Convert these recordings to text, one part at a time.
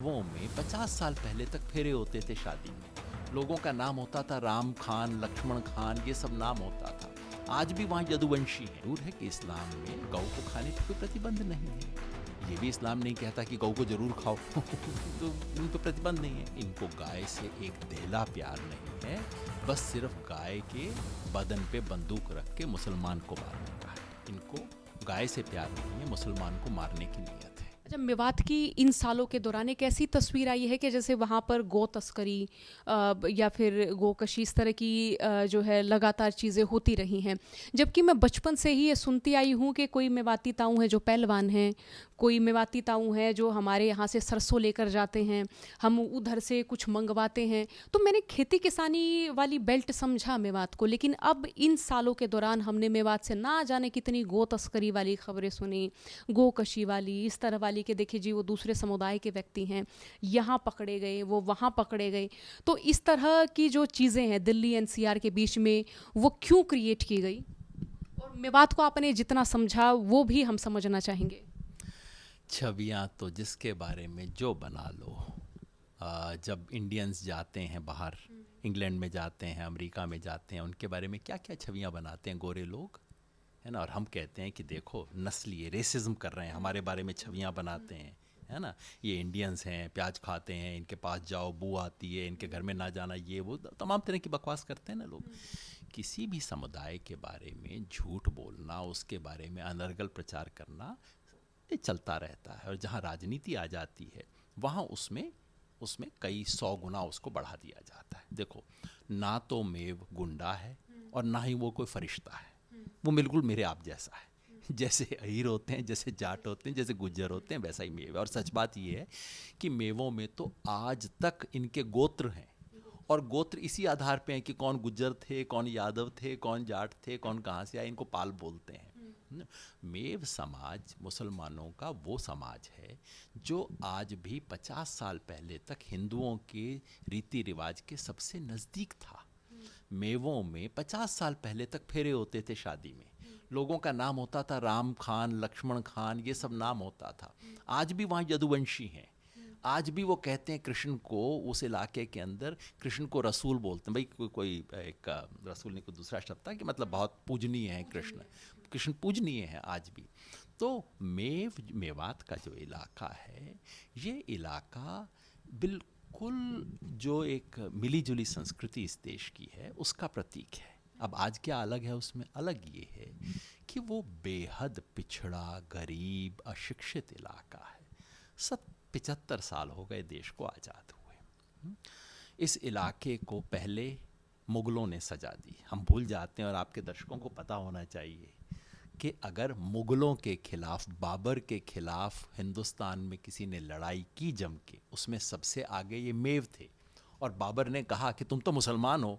वो में 50 साल पहले तक फेरे होते थे शादी में। लोगों का नाम होता था राम खान, लक्ष्मण खान, ये सब नाम होता था। आज भी वहाँ यदुवंशी है। जरूर है कि इस्लाम में गौ को खाने पर कोई प्रतिबंध नहीं है। ये भी इस्लाम नहीं कहता कि गौ को जरूर खाओ तो इन पर प्रतिबंध नहीं है। इनको गाय से एक देला प्यार नहीं है, बस सिर्फ गाय के बदन पे बंदूक रख के मुसलमान को मारने का है। इनको गाय से प्यार नहीं है, मुसलमान को मारने की नीयत है। अच्छा, मेवात की इन सालों के दौरान एक ऐसी तस्वीर आई है कि जैसे वहाँ पर गौ तस्करी या फिर गोकशी इस तरह की जो है लगातार चीज़ें होती रही हैं। जबकि मैं बचपन से ही ये सुनती आई हूँ कि कोई मेवाती ताऊ हैं जो पहलवान हैं, कोई मेवाती ताऊ हैं जो हमारे यहाँ से सरसों लेकर जाते हैं, हम उधर से कुछ मंगवाते हैं। तो मैंने खेती किसानी वाली बेल्ट समझा मेवात को, लेकिन अब इन सालों के दौरान हमने मेवात से ना जाने कितनी गो तस्करी वाली खबरें सुनी, गोकशी वाली, इस तरह वाली कि देखिए जी वो दूसरे समुदाय के व्यक्ति हैं, यहाँ पकड़े गए, वो वहाँ पकड़े गए। तो इस तरह की जो चीज़ें हैं दिल्ली एनसीआर के बीच में, वो क्यों क्रिएट की गई? और मेवात को आपने जितना समझा वो भी हम समझना चाहेंगे। छवियाँ तो जिसके बारे में जो बना लो। जब इंडियंस जाते हैं बाहर, इंग्लैंड में जाते हैं, अमेरिका में जाते हैं, उनके बारे में क्या क्या छवियाँ बनाते हैं गोरे लोग, है ना। और हम कहते हैं कि देखो नस्लीय रेसिज्म कर रहे हैं, हमारे बारे में छवियाँ बनाते हैं, है ना। ये इंडियंस हैं, प्याज खाते हैं, इनके पास जाओ बू आती है, इनके घर में ना जाना, ये वो तमाम तरह की बकवास करते हैं ना लोग। किसी भी समुदाय के बारे में झूठ बोलना, उसके बारे में अनर्गल प्रचार करना, ये चलता रहता है। और जहाँ राजनीति आ जाती है वहाँ उसमें उसमें कई 100 गुना उसको बढ़ा दिया जाता है। देखो, ना तो मेव गुंडा है और ना ही वो कोई फरिश्ता है। वो बिल्कुल मेरे आप जैसा है। जैसे अहीर होते हैं, जैसे जाट होते हैं, जैसे गुज्जर होते हैं, वैसा ही मेव है। और सच बात ये है कि मेवों में तो आज तक इनके गोत्र हैं, और गोत्र इसी आधार पे हैं कि कौन गुज्जर थे, कौन यादव थे, कौन जाट थे, कौन कहाँ से आए, इनको पाल बोलते हैं। मेव समाज मुसलमानों का वो समाज है जो आज भी 50 साल पहले तक हिंदुओं के रीति रिवाज के सबसे नज़दीक था। मेवों में 50 साल पहले तक फेरे होते थे शादी में। लोगों का नाम होता था राम खान, लक्ष्मण खान, ये सब नाम होता था। आज भी वहाँ यदुवंशी हैं। आज भी वो कहते हैं कृष्ण को, उस इलाके के अंदर कृष्ण को रसूल बोलते हैं। भाई कोई एक रसूल नहीं, कोई दूसरा शब्द था कि मतलब बहुत पूजनीय है कृष्ण। कृष्ण पूजनीय है आज भी। तो मेवात का जो इलाका है, ये इलाका बिल्कुल जो एक मिली जुली संस्कृति इस देश की है उसका प्रतीक है। अब आज क्या अलग है उसमें? अलग ये है कि वो बेहद पिछड़ा, गरीब, अशिक्षित इलाका है। 75 साल हो गए देश को आज़ाद हुए। इस इलाके को पहले मुग़लों ने सजा दी। हम भूल जाते हैं, और आपके दर्शकों को पता होना चाहिए कि अगर मुग़लों के ख़िलाफ़, बाबर के ख़िलाफ़ हिंदुस्तान में किसी ने लड़ाई की जम के, उसमें सबसे आगे ये मेव थे। और बाबर ने कहा कि तुम तो मुसलमान हो।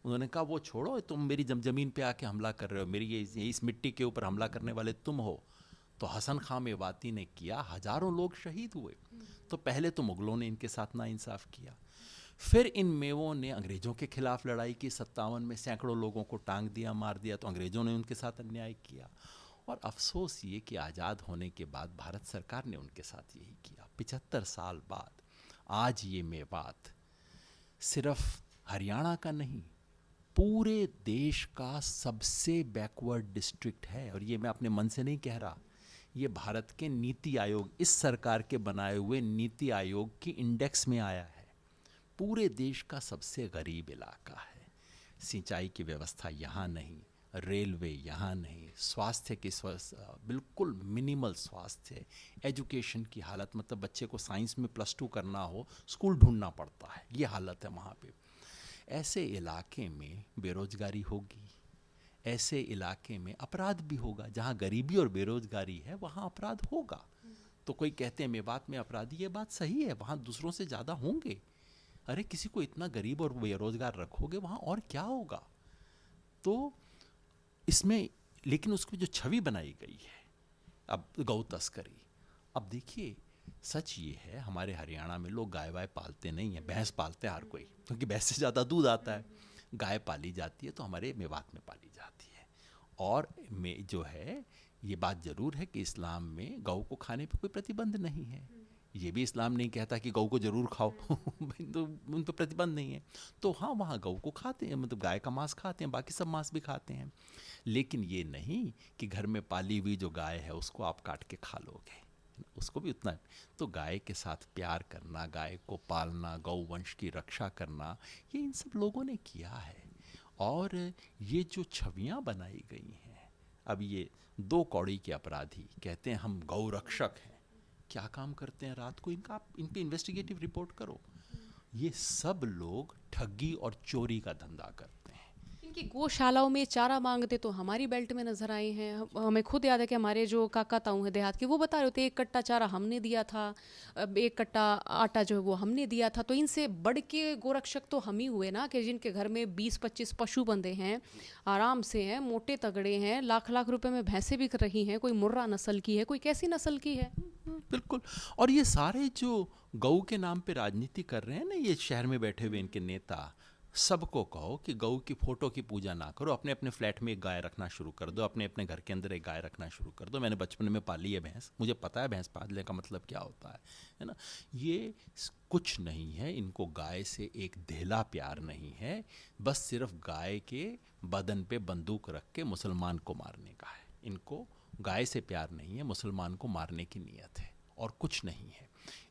उन्होंने कहा वो छोड़ो, तुम मेरी ज़मीन पे आके हमला कर रहे हो, मेरी ये इस मिट्टी के ऊपर हमला करने वाले तुम हो। तो हसन खां मेवाती ने किया, हज़ारों लोग शहीद हुए। तो पहले तो मुग़लों ने इनके साथ नाइंसाफ़ किया, फिर इन मेवों ने अंग्रेज़ों के ख़िलाफ़ लड़ाई की। 57 में सैकड़ों लोगों को टांग दिया, मार दिया। तो अंग्रेज़ों ने उनके साथ अन्याय किया। और अफसोस ये कि आज़ाद होने के बाद भारत सरकार ने उनके साथ यही किया। 75 साल बाद आज ये मेवात सिर्फ हरियाणा का नहीं, पूरे देश का सबसे बैकवर्ड डिस्ट्रिक्ट है। और ये मैं अपने मन से नहीं कह रहा, ये भारत के नीति आयोग, इस सरकार के बनाए हुए नीति आयोग की इंडेक्स में आया है। पूरे देश का सबसे गरीब इलाका है। सिंचाई की व्यवस्था यहाँ नहीं, रेलवे यहाँ नहीं, स्वास्थ्य की बिल्कुल मिनिमल स्वास्थ्य, एजुकेशन की हालत, मतलब बच्चे को साइंस में +2 करना हो स्कूल ढूंढना पड़ता है, ये हालत है वहाँ पे। ऐसे इलाके में बेरोजगारी होगी, ऐसे इलाके में अपराध भी होगा। जहाँ गरीबी और बेरोजगारी है वहाँ अपराध होगा। तो कोई कहते हैं मेवात में अपराधी, ये बात सही है, वहाँ दूसरों से ज़्यादा होंगे। अरे किसी को इतना गरीब और बेरोजगार रखोगे वहाँ और क्या होगा? तो इसमें लेकिन उसकी जो छवि बनाई गई है, अब गौ तस्करी, अब देखिए सच ये है, हमारे हरियाणा में लोग गाय वाय पालते नहीं हैं, भैंस पालते हैं हर कोई, क्योंकि भैंस से ज़्यादा दूध आता है। गाय पाली जाती है तो हमारे मेवात में पाली जाती है। और में जो है, ये बात ज़रूर है कि इस्लाम में गौ को खाने पर कोई प्रतिबंध नहीं है। ये भी इस्लाम नहीं कहता कि गऊ को जरूर खाओ तो उन पर प्रतिबंध नहीं है। तो हाँ, वहाँ गऊ को खाते हैं, मतलब गाय का मांस खाते हैं, बाकी सब मांस भी खाते हैं, लेकिन ये नहीं कि घर में पाली हुई जो गाय है उसको आप काट के खा लोगे, उसको भी उतना। तो गाय के साथ प्यार करना, गाय को पालना, गौ वंश की रक्षा करना, ये इन सब लोगों ने किया है। और ये जो छवियाँ बनाई गई हैं, अब ये 2 कौड़ी के अपराधी कहते हैं हम गौ रक्षक हैं, क्या काम करते हैं रात को, इनका आप इन पे इन्वेस्टिगेटिव रिपोर्ट करो। ये सब लोग ठगी और चोरी का धंधा करते हैं। इनकी गौशालाओं में चारा मांगते तो हमारी बेल्ट में नजर आए हैं। हमें खुद याद है कि हमारे जो काका ताऊ हैं देहात के, वो बता रहे थे 1 कट्टा चारा हमने दिया था, 1 कट्टा आटा जो है वो हमने दिया था। तो इनसे बढ़ के गोरक्षक तो हम ही हुए ना, कि जिनके घर में 20-25 पशु बंधे हैं, आराम से हैं, मोटे तगड़े हैं, लाख लाख रुपए में भैंसें बिक रही हैं, कोई मुर्रा नस्ल की है, कोई कैसी नस्ल की है। बिल्कुल। और ये सारे जो गऊ के नाम पे राजनीति कर रहे हैं ना, ये शहर में बैठे हुए इनके नेता, सबको कहो कि गऊ की फोटो की पूजा ना करो, अपने अपने फ्लैट में एक गाय रखना शुरू कर दो, अपने अपने घर के अंदर एक गाय रखना शुरू कर दो। मैंने बचपन में पाली है भैंस, मुझे पता है भैंस पालने का मतलब क्या होता है ना। ये कुछ नहीं है, इनको गाय से एक धेला प्यार नहीं है, बस सिर्फ गाय के बदन पे बंदूक रख के मुसलमान को मारने का है। इनको गाय से प्यार नहीं है, मुसलमान को मारने की नीयत है और कुछ नहीं है।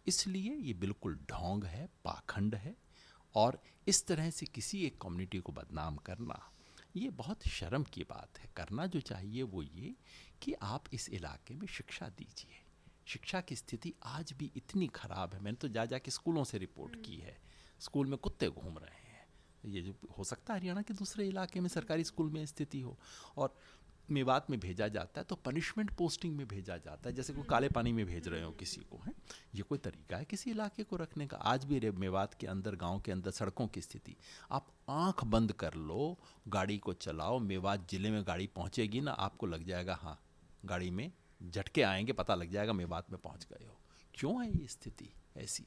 इसलिए ये बिल्कुल ढोंग है, पाखंड है। और इस तरह से किसी एक कम्युनिटी को बदनाम करना, ये बहुत शर्म की बात है। करना जो चाहिए वो ये कि आप इस इलाके में शिक्षा दीजिए। शिक्षा की स्थिति आज भी इतनी ख़राब है, मैंने तो जा के स्कूलों से रिपोर्ट की है, स्कूल में कुत्ते घूम रहे हैं। ये जो हो सकता है हरियाणा के दूसरे इलाके में सरकारी स्कूल में स्थिति हो, और मेवात में भेजा जाता है तो पनिशमेंट पोस्टिंग में भेजा जाता है, जैसे कोई काले पानी में भेज रहे हो किसी को, है। ये कोई तरीका है किसी इलाके को रखने का? आज भी मेवात के अंदर, गांव के अंदर सड़कों की स्थिति, आप आंख बंद कर लो, गाड़ी को चलाओ, मेवात जिले में गाड़ी पहुंचेगी ना, आपको लग जाएगा, हाँ गाड़ी में झटके आएंगे, पता लग जाएगा मेवात में पहुंच गए हो। क्यों है ये स्थिति ऐसी?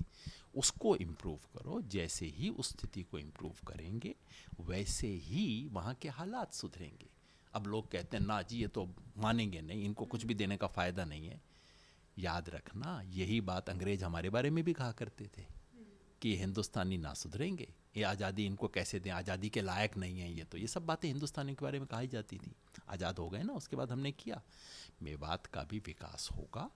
उसको इम्प्रूव करो। जैसे ही उस स्थिति को इम्प्रूव करेंगे वैसे ही वहाँ के हालात सुधरेंगे। अब लोग कहते हैं ना जी ये तो मानेंगे नहीं, इनको कुछ भी देने का फ़ायदा नहीं है। याद रखना, यही बात अंग्रेज हमारे बारे में भी कहा करते थे कि ये हिंदुस्तानी ना सुधरेंगे, ये आज़ादी इनको कैसे दें, आज़ादी के लायक नहीं है ये तो। ये सब बातें हिंदुस्तानियों के बारे में कही जाती थी। आज़ाद हो गए ना, उसके बाद हमने किया। मेवात का भी विकास होगा,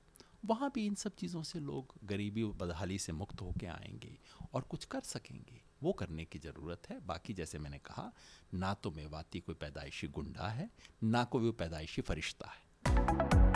वहाँ भी इन सब चीज़ों से लोग गरीबी और बदहाली से मुक्त होकर आएंगे और कुछ कर सकेंगे। वो करने की ज़रूरत है। बाकी जैसे मैंने कहा, ना तो मेवाती कोई पैदाइशी गुंडा है, ना कोई वो पैदाइशी फरिश्ता है।